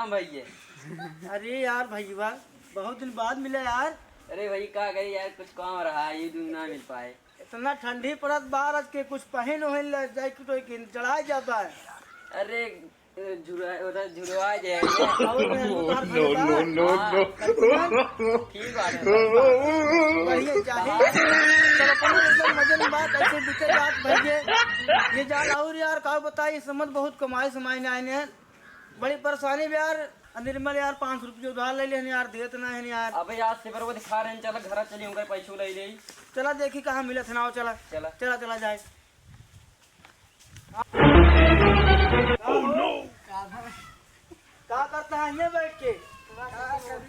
राम भैया। अरे यार भैया बहुत दिन बाद मिले यार। अरे भाई क्या कही यार, कुछ काम रहा ये दिन ना मिल पाए। इतना ठंडी पड़त बाहर के कुछ पहन वहन जैकेट वैकेट चढ़ाया जाता है। अरे झुरवा जाए नो नो नो ठीक बात है। बढ़िया चाहे सब अपना एकदम मजे में बात ऐसे बीते जात भैया। ये जान और यार का बताई समझ बहुत कमाई समाई नहीं आने हैं। बड़ी परेशानी भी यार। निर्मल यार 500 रुपये उधार ले लेने यार, देत ना है यार। अबे यार से वो दिखा रहे हैं, चला घर चली उनका पैसे ले ले। चला देखी कहाँ मिले थे ना। चला चला चला चला जाए। क्या करता है ये बैठ के?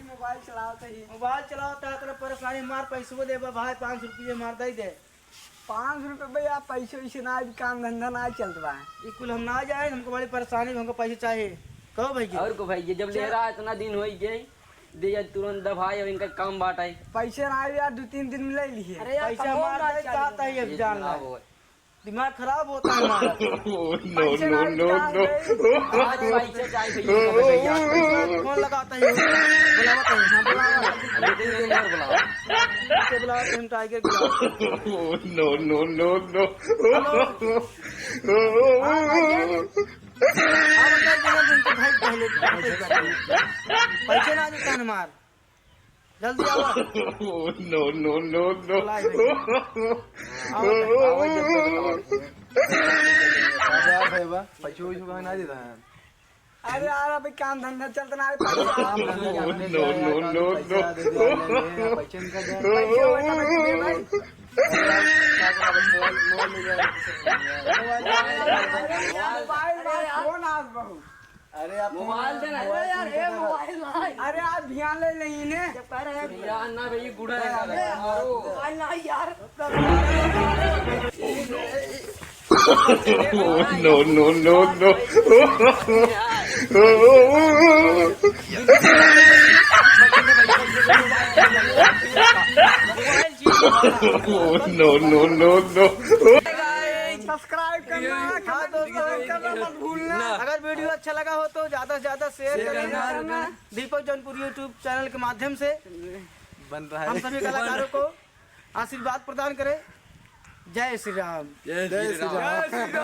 मोबाइल चलाता ही। मोबाइल चलाता है तेरा परेशानी मार पैसे दे भाई 500 रुपये मार दे 500 रुपये भैया पैसे वैसे ना काम धंधा ना चलता है। ये कुल हम ना जाए, हमको बड़ी परेशानी, हमको पैसे चाहिए। कहो भैया और को भाई जब ले रहा इतना दिन हो गए दे तुरंत दबाई और इनका काम बांटाई। पैसे ना यार 2-3 दिन में ले लिए। पैसा मार दे चाहता है अब जान ला। दिमाग खराब होता है हमारा। पैसे ना आज पैसे चाहिए भैया। फोन लगाता है बुलावत है। हाँ बुलावा बुलावा तुम टाइगर बुलाओ। no no no no पैसे ना देता है मार जल्दी आओ। no no no no अरे यार अभी काम धंधा चलता ना अरे आप मोबाइल देना यार ये मोबाइल अरे आप ध्यान ले नहीं ने यार ना भैया गुड़ा है मोबाइल ना यार no no no no no no no no subscribe करना मत भूलना। अगर वीडियो अच्छा लगा हो तो ज्यादा से ज्यादा शेयर करना। दीपक जौनपुर यूट्यूब चैनल के माध्यम से हम सभी कलाकारों को आशीर्वाद प्रदान करें। जय श्री राम। जय श्री राम।